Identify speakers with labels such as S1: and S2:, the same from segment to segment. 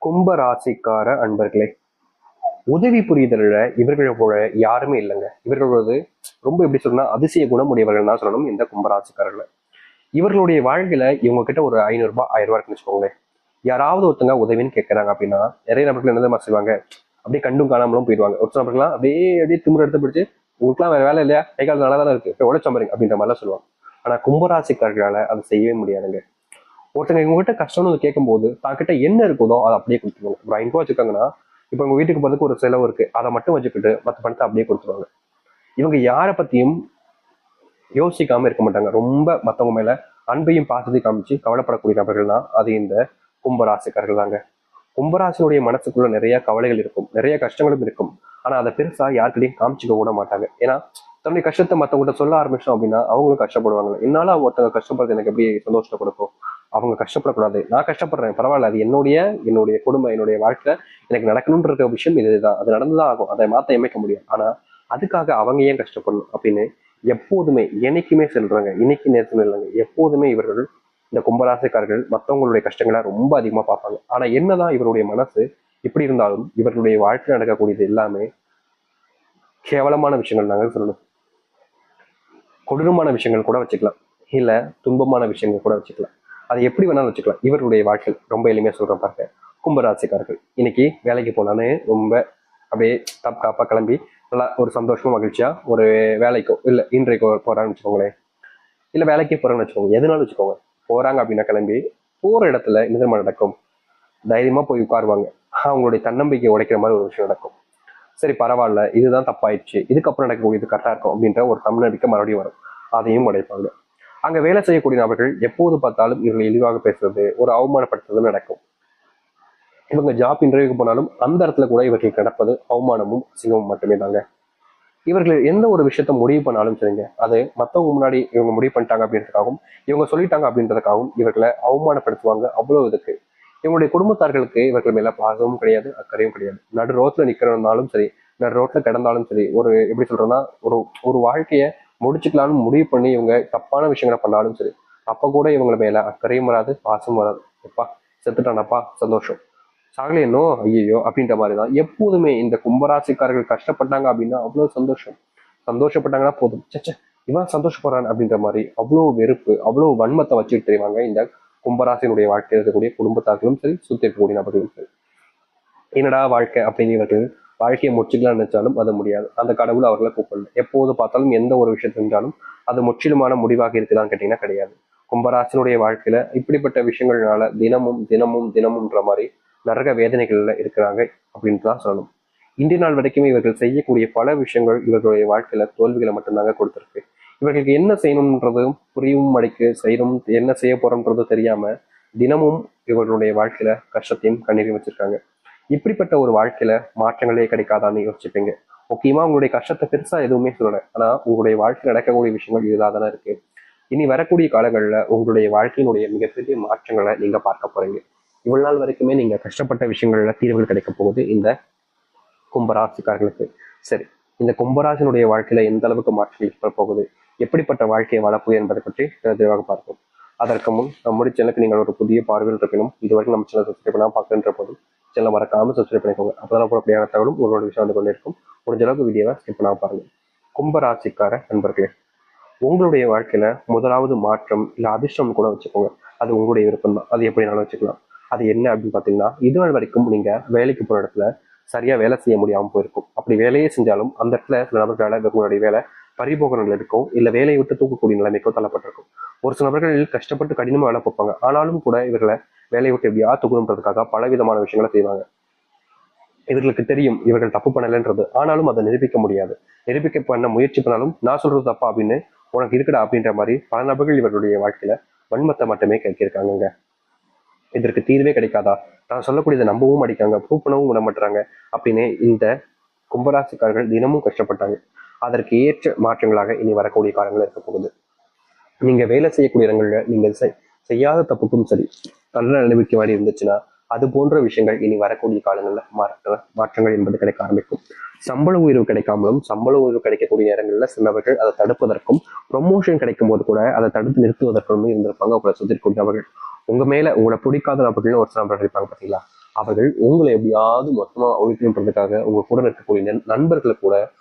S1: கும்ப ராசிக்கார அன்பர்களே, உதவி புரிதல்ல இவர்கள் போல யாருமே இல்லைங்க. இவர்களோடு ரொம்ப எப்படி சொல்லணும்னா அதிசய குணமுடையவர்கள் தான் சொல்லணும் இந்த கும்பராசிக்காரர்களை. இவர்களுடைய வாழ்க்கையில இவங்க கிட்ட ஒரு 500 ரூபாய் 1000 ரூபாய் இருக்குன்னு வச்சுக்கோங்களேன். யாராவது ஒருத்தங்க உதவின்னு கேட்கறாங்க அப்படின்னா நிறைய நபர்கள் என்னதான் செய்வாங்க, அப்படியே கண்டும் காணாமலும் போயிடுவாங்க. ஒரு சில நபர்கள்லாம் அப்படியே அப்படியே திமிர எடுத்து பிடிச்சு, உங்களுக்குலாம் வேற வேலை இல்லையா, கை கால் நல்லா தானே இருக்கு, உழைச்சம்பரிங்க அப்படின்ற மாதிரிலாம் சொல்லுவாங்க. ஆனா கும்பராசிக்காரர்களால அதை செய்யவே முடியாதுங்க. ஒருத்தங்க இவங்ககிட்ட கஷ்டம்னு கேட்கும்போது தாங்கிட்ட என்ன இருக்குதோ அதை அப்படியே கொடுத்துருவாங்க. ஒரு 500 ரூபாய் வச்சுருக்காங்கன்னா, இப்போ உங்க வீட்டுக்கு போறதுக்கு ஒரு செலவு இருக்கு, அதை மட்டும் வச்சுக்கிட்டு மற்ற பணத்தை அப்படியே கொடுத்துருவாங்க. இவங்க யாரை பத்தியும் யோசிக்காம இருக்க மாட்டாங்க. ரொம்ப மற்றவங்க மேல அன்பையும் பாசத்தையும் காமிச்சு கவலைப்படக்கூடிய நபர்கள் தான் அது இந்த கும்பராசிக்காரர்கள் தாங்க. கும்பராசினுடைய மனசுக்குள்ள நிறைய கவலைகள் இருக்கும், நிறைய கஷ்டங்களும் இருக்கும். ஆனா அதை பெருசா யாருக்கிட்டையும் காமிச்சுக்க கூட மாட்டாங்க. ஏன்னா தன்னுடைய கஷ்டத்தை மற்றவங்கள்ட்ட சொல்ல ஆரம்பிச்சோம் அப்படின்னா அவங்களும் கஷ்டப்படுவாங்க. என்னால ஒருத்தவங்க கஷ்டப்படுறது எனக்கு எப்படி சந்தோஷத்தை கொடுக்கும், அவங்க கஷ்டப்படக்கூடாது, நான் கஷ்டப்படுறேன் பரவாயில்ல, அது என்னுடைய குடும்பம், என்னுடைய வாழ்க்கை, எனக்கு நடக்கணும்ன்ற விஷயம் இதுதான், அது நடந்துதான் ஆகும், அதை மாத்த அமைக்க முடியும். ஆனா அதுக்காக அவங்க ஏன் கஷ்டப்படணும் அப்படின்னு எப்போதுமே என்னைக்குமே சொல்றாங்க. இன்னைக்கு நேரத்துல இல்லைங்க, எப்போதுமே இவர்கள் இந்த கும்பராசிக்காரர்கள் மற்றவங்களுடைய கஷ்டங்களை ரொம்ப அதிகமா பார்ப்பாங்க. ஆனா என்னதான் இவருடைய மனசு இப்படி இருந்தாலும் இவர்களுடைய வாழ்க்கை நடக்கக்கூடியது எல்லாமே கேவலமான விஷயங்கள் நாங்கள் சொல்லணும். கொடூரமான விஷயங்கள் கூட வச்சுக்கலாம், இல்ல துன்பமான விஷயங்கள் கூட வச்சுக்கலாம். அதை எப்படி வேணாலும் வச்சுக்கலாம். இவருடைய வாழ்க்கை ரொம்ப எளிமையா சொல்றேன் பாருங்க. கும்பராசிக்காரர்கள் இன்னைக்கு வேலைக்கு போனான்னு ரொம்ப அப்படியே காப்பா கிளம்பி நல்லா ஒரு சந்தோஷமா மகிழ்ச்சியா ஒரு வேலைக்கோ இல்ல இன்றைக்கோ போறான்னு வச்சுக்கோங்களேன், இல்ல வேலைக்கே போறான்னு வச்சுக்கோங்க, எதுனாலும் வச்சுக்கோங்க. போறாங்க அப்படின்னா கிளம்பி போற இடத்துல என்ன நடக்கும், தைரியமா போய் உட்காருவாங்க. அவங்களுடைய தன்னம்பிக்கை உடைக்கிற மாதிரி ஒரு விஷயம் நடக்கும். சரி பரவாயில்ல, இதுதான் தப்பாயிடுச்சு, இதுக்கப்புறம் நடக்கக்கூடியது கரெக்டா இருக்கும் அப்படின்ற ஒரு தன்னம்பிக்கை மறுபடியும் வரும். அதையும் உடைப்பாங்க. அங்க வேலை செய்யக்கூடிய நபர்கள் எப்போது பார்த்தாலும் இவர்களை இழிவாக பேசுறது, ஒரு அவமானப்படுத்துறது நடக்கும். இவங்க ஜாப் இன்டர்வியூக்கு போனாலும் அந்த இடத்துல கூட இவர்களுக்கு நடப்பது அவமானமும் அசிங்கமும் மட்டுமே தாங்க. இவர்கள் எந்த ஒரு விஷயத்த முடிவு பண்ணாலும் சரிங்க, அது மற்றவங்க முன்னாடி இவங்க முடிவு பண்ணிட்டாங்க அப்படின்றதுக்காகவும் இவங்க சொல்லிட்டாங்க அப்படின்றதுக்காகவும் இவர்களை அவமானப்படுத்துவாங்க. அவ்வளவு இதுக்கு இவங்களுடைய குடும்பத்தார்களுக்கு இவர்கள் மேல பாசமும் கிடையாது, அக்கறையும் கிடையாது. நடு ரோட்ல நிக்கிறனாலும் சரி, நடு ரோட்ல கிடந்தாலும் சரி, ஒரு எப்படி சொல்றோம்னா ஒரு ஒரு வாழ்க்கைய முடிச்சுக்கலாம்னு முடிவு பண்ணி இவங்க தப்பான விஷயங்களை பண்ணாலும் சரி, அப்ப கூட இவங்க மேல அக்கறையும் வராது, பாசமும் வராது. எப்பா செத்துட்டானப்பா சந்தோஷம், சாகலையனோ ஐயோ அப்படின்ற மாதிரிதான் எப்போதுமே. இந்த கும்பராசிக்காரர்கள் கஷ்டப்பட்டாங்க அப்படின்னா அவ்வளவு சந்தோஷம், சந்தோஷப்பட்டாங்கன்னா போதும், சச்ச இவன் சந்தோஷப்படுறான் அப்படின்ற மாதிரி அவ்வளவு வெறுப்பு, அவ்வளவு வன்மத்தை வச்சுட்டு தெரிவாங்க இந்த கும்பராசினுடைய வாழ்க்கையில் இருக்கக்கூடிய குடும்பத்தார்களும் சரி, சுத்தி இருக்கக்கூடிய நபர்களும் சரி. என்னடா வாழ்க்கை அப்படின்னு இவர்கள் வாழ்க்கையை முடிச்சுக்கலாம்னு நினைச்சாலும் அது முடியாது. அந்த கடவுள் அவர்களை கூப்பிடல. எப்போது பார்த்தாலும் எந்த ஒரு விஷயம் செஞ்சாலும் அது முற்றிலுமான முடிவாக இருக்குதான்னு கேட்டீங்கன்னா கிடையாது. கும்பராசினுடைய வாழ்க்கையில இப்படிப்பட்ட விஷயங்கள்னால தினமும் தினமும் தினமும்ன்ற மாதிரி நரக வேதனைகள்ல இருக்கிறாங்க அப்படின்னு தான் சொல்லணும். இன்றைய நாள் வரைக்குமே இவர்கள் செய்யக்கூடிய பல விஷயங்கள் இவர்களுடைய வாழ்க்கையில தோல்விகளை மட்டும்தாங்க கொடுத்துருக்கு. இவர்களுக்கு என்ன செய்யணும்ன்றதும் புரியவும் அடைக்கு செய்யணும், என்ன செய்ய போறோம்ன்றதும் தெரியாம தினமும் இவர்களுடைய வாழ்க்கையில கஷ்டத்தையும் கண்ணீரையும் வச்சிருக்காங்க. இப்படிப்பட்ட ஒரு வாழ்க்கையில மாற்றங்களே கிடைக்காதான்னு யோசிச்சுப்பீங்க. முக்கியமா உங்களுடைய கஷ்டத்தை பெருசா எதுவுமே சொல்லலை, ஆனா உங்களுடைய வாழ்க்கையில் நடக்கக்கூடிய விஷயங்கள் இதுதான் தானே இருக்கு. இனி வரக்கூடிய காலங்கள்ல உங்களுடைய வாழ்க்கையினுடைய மிகப்பெரிய மாற்றங்களை நீங்க பார்க்க போறீங்க. இவ்வளவு நாள் வரைக்குமே நீங்க கஷ்டப்பட்ட விஷயங்கள்ல தீர்வுகள் கிடைக்க போகுது இந்த கும்பராசிக்காரர்களுக்கு. சரி, இந்த கும்பராசினுடைய வாழ்க்கையில எந்த அளவுக்கு மாற்றங்கள் ஏற்பட போகுது, எப்படிப்பட்ட வாழ்க்கையை வளர்ப்பது என்பதை பற்றி தெளிவாக பார்ப்போம். அதற்கு முன் நம்முடைய சேனலுக்கு நீங்கள் ஒரு புதிய பார்வையில் இருக்கணும், இதுவரைக்கும் நம்ம சேனல் சப்ஸ்கிரைப் பண்ணாம பார்க்கின்ற போதும் சேனல் மறக்காம சப்ஸ்கிரைப் பண்ணிக்கோங்க. அப்பதான் போடக்கூடிய தகவலும் உங்களோட விஷயம் வந்து கொண்டிருக்கும். முடிஞ்ச அளவுக்கு வீடியோவை ஸ்கிப் பண்ணாம பாருங்க. கும்பராசிக்கார நண்பர்களே, உங்களுடைய வாழ்க்கையில முதலாவது மாற்றம் இல்ல அதிர்ஷ்டம் கூட வச்சுக்கோங்க, அது உங்களுடைய விருப்பம் தான், அது எப்படினாலும் வச்சுக்கலாம். அது என்ன அப்படின்னு பாத்தீங்கன்னா, இதுவரை வரைக்கும் நீங்க வேலைக்கு போற இடத்துல சரியா வேலை செய்ய முடியாம போயிருக்கும். அப்படி வேலையே செஞ்சாலும் அந்த இடத்துல சில நபர்களால உங்களுடைய வேலை பறிபோக நிலைமைக்கோ இல்ல வேலையை விட்டு தூக்கக்கூடிய நிலைமைக்கோ தள்ளப்பட்டிருக்கும். ஒரு சில நபர்கள் கஷ்டப்பட்டு கடினமா வேலை பார்ப்பாங்க, ஆனாலும் கூட இவர்களை வேலையை விட்டு எப்படியா தூக்கணுன்றதுக்காக பல விதமான விஷயங்களை செய்வாங்க. இவர்களுக்கு தெரியும் இவர்கள் தப்பு பண்ணலைன்றது, ஆனாலும் அதை நிரூபிக்க முடியாது. நிரூபிக்க பண்ண முயற்சி பண்ணாலும் நான் சொல்றது தப்பா அப்படின்னு உனக்கு இருக்குடா அப்படின்ற மாதிரி பல நபர்கள் இவர்களுடைய வாழ்க்கையில வன்மத்தை மட்டுமே கேட்கிருக்காங்க. இதற்கு தீர்வே கிடைக்காதா, நான் சொல்லக்கூடியதை நம்பவும் அடிக்காங்க, ப்ரூவ் பண்ணவும் விட மாட்டாங்க அப்படின்னு இந்த கும்பராசிக்காரர்கள் தினமும் கஷ்டப்பட்டாங்க. அதற்கு ஏற்ற மாற்றங்களாக இனி வரக்கூடிய காலங்கள் இருக்க போகுது. நீங்க வேலை செய்யக்கூடிய இடங்கள்ல நீங்க செய்யாத தப்புக்கும் சரி, நல்ல நிலைமைக்கு மாதிரி இருந்துச்சுன்னா அது போன்ற விஷயங்கள் இனி வரக்கூடிய காலங்களில் மாற்றங்கள் என்பது கிடைக்க ஆரம்பிக்கும். சம்பள உயர்வு கிடைக்காமலும் சம்பள உயர்வு கிடைக்கக்கூடிய நேரங்கள்ல சிலவர்கள் அதை தடுப்பதற்கும், ப்ரொமோஷன் கிடைக்கும் போது கூட அதை தடுத்து நிறுத்துவதற்கும் இருந்திருப்பாங்க உங்களை சுற்றி கூடியவர்கள். உங்க மேல உங்களை பிடிக்காத நபர்கள்னு ஒரு சில நபர்கள் இருப்பாங்க பார்த்தீங்களா, அவர்கள் உங்களை எப்படியாவது மொத்தமா ஒழிக்கணுன்றதுக்காக உங்க கூட இருக்கக்கூடிய நண்பர்களை கூட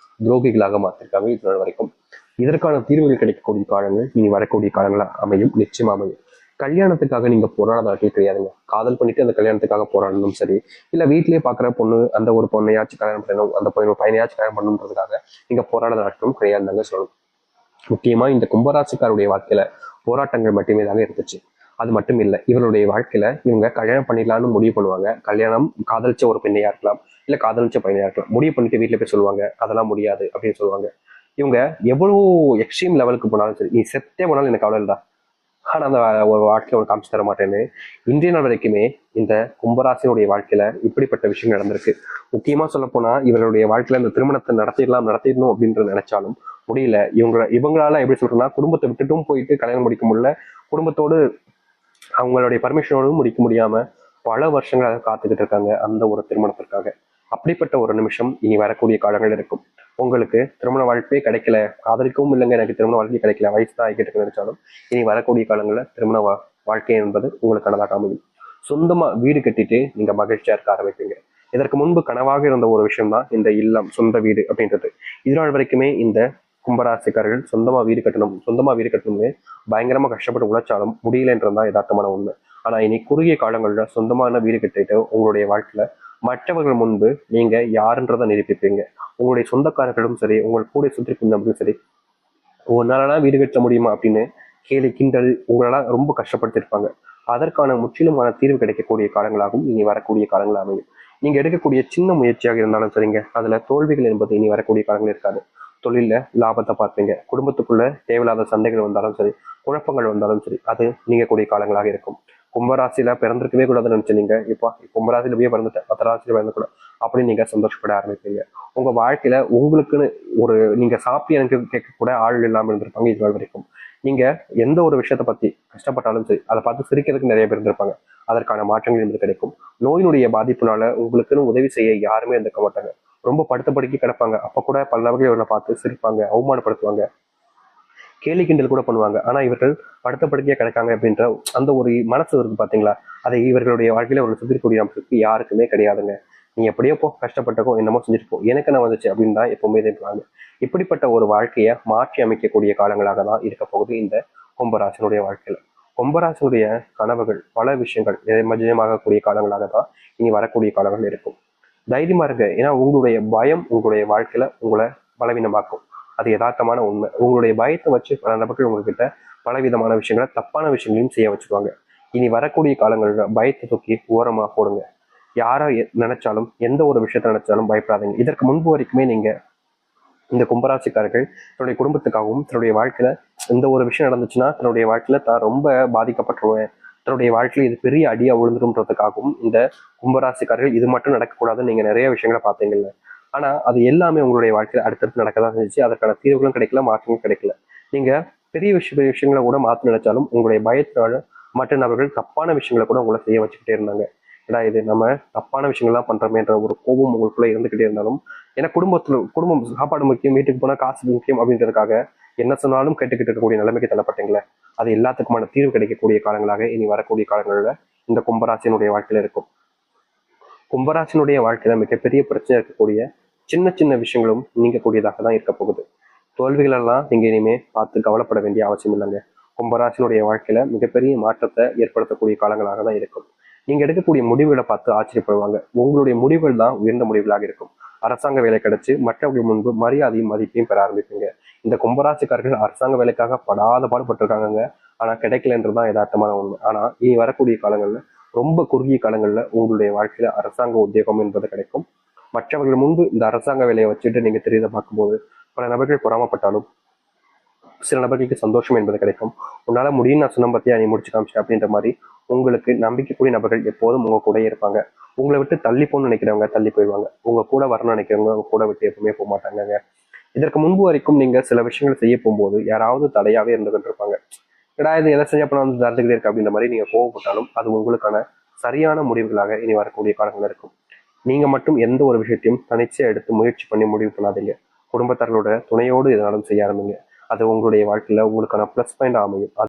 S1: துரோகிகளாக மாற்றிருக்காங்க இது நாள் வரைக்கும். இதற்கான தீர்வுகள் கிடைக்கக்கூடிய காலங்கள் இனி வரக்கூடிய காலங்களா அமையும், நிச்சயமா அமையும். கல்யாணத்துக்காக நீங்க போராட நாட்கள் கிடையாதுங்க. காதல் பண்ணிட்டு அந்த கல்யாணத்துக்காக போராடணும் சரி, இல்ல வீட்லயே பாக்குற பொண்ணு அந்த ஒரு பொண்ணையாச்சும் கல்யாணம் பண்ணணும், அந்த பையனையாச்சும் கல்யாணம் பண்ணணுன்றதுக்காக நீங்க போராட நாட்களும் கிடையாதுங்க சொல்லணும். முக்கியமா இந்த கும்பராசிக்காருடைய வாழ்க்கையில போராட்டங்கள் மட்டுமே தாங்க இருந்துச்சு. அது மட்டும் இல்லை, இவருடைய வாழ்க்கையில இவங்க கல்யாணம் பண்ணிடலாம்னு முடிவு பண்ணுவாங்க. கல்யாணம் காதலிச்ச ஒரு பெண்ணையா இருக்கலாம், இல்ல காதலிச்ச பையனையா இருக்கலாம். முடிவு பண்ணிட்டு வீட்டுல போய் சொல்லுவாங்க அதெல்லாம் முடியாது அப்படின்னு சொல்லுவாங்க. இவங்க எவ்வளவு எக்ஸ்ட்ரீம் லெவலுக்கு போனாலும் சரி, நீ செத்தே போனாலும் எனக்கு அவ்வளவு இல்லடா, ஆனா அந்த ஒரு வாழ்க்கையை அவனுக்கு காமிச்சு தர மாட்டேன்னு இன்றைய நாள் வரைக்குமே இந்த கும்பராசினுடைய வாழ்க்கையில இப்படிப்பட்ட விஷயம் நடந்திருக்கு. முக்கியமா சொல்ல போனா இவருடைய வாழ்க்கையில இந்த திருமணத்தை நடத்திடணும் அப்படின்றது நினைச்சாலும் முடியல. இவங்களால எப்படி சொல்றேன்னா, குடும்பத்தை விட்டுட்டும் போயிட்டு கல்யாணம் முடிக்க முடியல, குடும்பத்தோடு அவங்களுடைய பர்மிஷனோடும் முடிக்க முடியாம பல வருஷங்களாக காத்துக்கிட்டு இருக்காங்க அந்த ஒரு திருமணத்திற்காக. அப்படிப்பட்ட ஒரு நிமிஷம் இனி வரக்கூடிய காலங்கள் இருக்கும். உங்களுக்கு திருமண வாழ்க்கையே கிடைக்கல, காதலிக்கவும் இல்லைங்க, எனக்கு திருமண வாழ்க்கையே கிடைக்கல, வயசு தான் ஆகிட்டு நினைச்சாலும் இனி வரக்கூடிய காலங்களில் திருமண வாழ்க்கை என்பது உங்களுக்கானதாக அமையும். சொந்தமா வீடு கட்டிட்டு நீங்க மகிழ்ச்சியா இருக்க ஆரம்பிப்பீங்க. இதற்கு முன்பு கனவாக இருந்த ஒரு விஷயம் தான் இந்த இல்லம், சொந்த வீடு அப்படின்றது. இதனால் வரைக்குமே இந்த கும்பராசிக்காரர்கள் சொந்தமா வீடு கட்டணும்னு பயங்கரமா கஷ்டப்பட்டு உழைச்சாலும் முடியலன்றதுதான் யதார்த்தமான உண்மை. ஆனா இனி குறுகிய காலங்கள்ல சொந்தமான வீடு கட்டிட்டு உங்களுடைய வாழ்க்கையில மற்றவர்கள் முன்பு நீங்க யாருன்றதை நிரூபிப்பீங்க. உங்களுடைய சொந்தக்காரர்களும் சரி, உங்கள் கூட சுற்றி சரி, உன்னாலலாம் வீடு கட்ட முடியுமா அப்படின்னு கேலி கிண்டல் உங்களெல்லாம் ரொம்ப கஷ்டப்படுத்திருப்பாங்க. அதற்கான முற்றிலுமான தீர்வு கிடைக்கக்கூடிய காலங்களாகவும் இனி வரக்கூடிய காலங்கள் அமையும். நீங்க எடுக்கக்கூடிய சின்ன முயற்சியாக இருந்தாலும் சரிங்க, அதுல தோல்விகள் என்பது இனி வரக்கூடிய காலங்கள் இருக்காது. தொழில லாபத்தை பார்ப்பீங்க. குடும்பத்துக்குள்ள தேவையில்லாத சண்டைகள் வந்தாலும் சரி, குழப்பங்கள் வந்தாலும் சரி, அது நீங்கக்கூடிய காலங்களாக இருக்கும். கும்பராசியில பிறந்திருக்கவே கூடாதுன்னு நினைச்சு நீங்க இப்போ கும்பராசியில போய் பிறந்துட்டேன், 10 ராசியில பிறந்துக்கூடாது அப்படின்னு நீங்க சந்தோஷப்பட ஆரம்பிப்பீங்க. உங்க வாழ்க்கையில உங்களுக்குன்னு ஒரு நீங்க சாப்பிட்டு எனக்கு கேட்க கூட ஆள் இல்லாமல் இருந்திருப்பாங்க இது வரைக்கும். நீங்க எந்த ஒரு விஷயத்த பத்தி கஷ்டப்பட்டாலும் சரி, அதை பார்த்து சிரிக்கிறதுக்கு நிறைய பேர் இருந்திருப்பாங்க. அதற்கான மாற்றங்கள் இருந்து கிடைக்கும். நோயினுடைய பாதிப்புனால உங்களுக்குன்னு உதவி செய்ய யாருமே இருந்திருக்க மாட்டாங்க. ரொம்ப படுத்த படுக்கி கிடப்பாங்க. அப்ப கூட பல நபர்கள் இவரை பார்த்து சிரிப்பாங்க, அவமானப்படுத்துவாங்க, கேலி கிண்டல் கூட பண்ணுவாங்க. ஆனா இவர்கள் படுத்த படுக்கையா கிடக்காங்க அப்படின்ற அந்த ஒரு மனசு இருக்கு பாத்தீங்களா, அதை இவர்களுடைய வாழ்க்கையில ஒரு சுத்திக்கூடிய நமக்கு யாருக்குமே கிடையாதுங்க. நீ எப்படியோ போ, கஷ்டப்பட்டக்கோ, என்னமோ செஞ்சுட்டு போ, எனக்கு என்ன வந்துச்சு அப்படின்னு தான் எப்பவுமே இருப்பாங்க. இப்படிப்பட்ட ஒரு வாழ்க்கையை மாற்றி அமைக்கக்கூடிய காலங்களாக தான் இருக்க போகுது இந்த கும்பராசனுடைய வாழ்க்கையில. கும்பராசனுடைய கனவுகள் பல விஷயங்கள் நிஜமாகக்கூடிய காலங்களாக தான் இனி வரக்கூடிய காலங்கள் இருக்கும். தைரியமா இருங்க. ஏன்னா உங்களுடைய பயம் உங்களுடைய வாழ்க்கையில உங்களை பலவீனமாக்கும். அது யதார்த்தமான உண்மை. உங்களுடைய பயத்தை வச்சு பல நபர்கள் உங்ககிட்ட பலவிதமான விஷயங்களை, தப்பான விஷயங்களையும் செய்ய வச்சுருவாங்க. இனி வரக்கூடிய காலங்கள்ல பயத்தை தூக்கி ஓரமா போடுங்க. யாரை நினைச்சாலும், எந்த ஒரு விஷயத்த நினைச்சாலும் பயப்படாதீங்க. இதற்கு முன்பு வரைக்குமே நீங்க இந்த கும்பராசிக்காரர்கள் தன்னுடைய குடும்பத்துக்காகவும் தன்னுடைய வாழ்க்கையில எந்த ஒரு விஷயம் நடந்துச்சுன்னா தன்னுடைய வாழ்க்கையில தான் ரொம்ப பாதிக்கப்பட்டுருவேன், தன்னுடைய வாழ்க்கையில இது பெரிய அடியா விழுந்துரும்ன்றதுக்காகவும் இந்த கும்பராசிக்காரர்கள் இது மட்டும் நடக்கக்கூடாதுன்னு நீங்க நிறைய விஷயங்களை பார்த்தீங்கல்ல. ஆனா அது எல்லாமே உங்களுடைய வாழ்க்கையில அடுத்தடுத்து நடக்கதான் செஞ்சுச்சு. அதற்கான தீர்வுகளும் கிடைக்கல, மாற்றமும் கிடைக்கல. நீங்க பெரிய விஷயங்களை கூட மாற்ற நினைச்சாலும் உங்களுடைய பயத்தினால மற்ற நபர்கள் தப்பான விஷயங்களை கூட உங்களை செய்ய வச்சுக்கிட்டே இருந்தாங்க. ஏடா இது நம்ம தப்பான விஷயங்கள்லாம் பண்றோமேன்ற ஒரு கோபம் உங்களுக்குள்ள இருந்துகிட்டே இருந்தாலும், ஏன்னா குடும்பம் சாப்பாடு முக்கியம், வீட்டுக்கு போனா காசு முக்கியம் அப்படின்றதுக்காக என்ன சொன்னாலும் கேட்டுக்கிட்டு இருக்கக்கூடிய நிலைமைக்கு தள்ளப்பட்டீங்களே, அது எல்லாத்துக்குமான தீர்வு கிடைக்கக்கூடிய காலங்களாக இனி வரக்கூடிய காலங்களில் இந்த கும்பராசினுடைய வாழ்க்கையில இருக்கும். கும்பராசினுடைய வாழ்க்கையில மிகப்பெரிய பிரச்சனை இருக்கக்கூடிய சின்ன சின்ன விஷயங்களும் நீங்கக்கூடியதாக தான் இருக்க போகுது. தோல்விகள் எல்லாம் நீங்க இனிமே பார்த்து கவலைப்பட வேண்டிய அவசியம் இல்லைங்க. கும்பராசினுடைய வாழ்க்கையில மிகப்பெரிய மாற்றத்தை ஏற்படுத்தக்கூடிய காலங்களாக தான் இருக்கும். நீங்க எடுக்கக்கூடிய முடிவுகளை பார்த்து ஆச்சரியப்படுவாங்க. உங்களுடைய முடிவுகள் தான் உயர்ந்த முடிவுகளாக இருக்கும். அரசாங்க வேலை கிடைச்சு மற்றவர்கள் முன்பு மரியாதையும் மதிப்பையும் பெற ஆரம்பிப்பீங்க. இந்த கும்பராசிக்காரர்கள் அரசாங்க வேலைக்காக படாத பாடுபட்டிருக்காங்க. ஆனா கிடைக்கலன்றதுதான் யதார்த்தமான உண்மை. ஆனா இனி வரக்கூடிய காலங்கள்ல ரொம்ப குறுகிய காலங்கள்ல உங்களுடைய வாழ்க்கையில அரசாங்க உத்தியோகம் என்பது கிடைக்கும். மற்றவர்கள் முன்பு இந்த அரசாங்க வேலையை வச்சுட்டு நீங்க தெரியத பார்க்கும்போது பல நபர்கள் பொறாமப்பட்டாலும் சில நபர்களுக்கு சந்தோஷம் என்பது கிடைக்கும். உன்னால முடியும், நான் சொன்ன பத்தியா நீ முடிச்சு காமிச்சேன் அப்படின்ற மாதிரி உங்களுக்கு நம்பிக்கைக்குரிய நபர்கள் எப்போதும் உங்க கூட இருப்பாங்க. உங்களை விட்டு தள்ளி போகணும்னு நினைக்கிறவங்க தள்ளி போயிடுவாங்க. உங்க கூட வரணும்னு நினைக்கிறவங்க உங்க கூட விட்டு எப்பவுமே போக மாட்டாங்க. இதற்கு முன்பு வரைக்கும் நீங்க சில விஷயங்களை செய்ய போகும்போது யாராவது தடையாவே இருந்துகிட்டு இருப்பாங்க. ஏடா இது எதை செஞ்சா அப்ப வந்து தரத்துக்கிட்டே இருக்கு அப்படின்ற மாதிரி நீங்க கோவப்பட்டாலும் அது உங்களுக்கான சரியான முடிவுகளாக இனி வரக்கூடிய காலங்கள் இருக்கும். நீங்க மட்டும் எந்த ஒரு விஷயத்தையும் தனிச்சையா எடுத்து முயற்சி பண்ணி முடிவு பண்ணாதீங்க. குடும்பத்தார்களோட துணையோடு எதனாலும் செய்ய ஆரம்பிங்க. அது உங்களுடைய வாழ்க்கையில உங்களுக்கான ப்ளஸ் பாயிண்ட் அமையும்.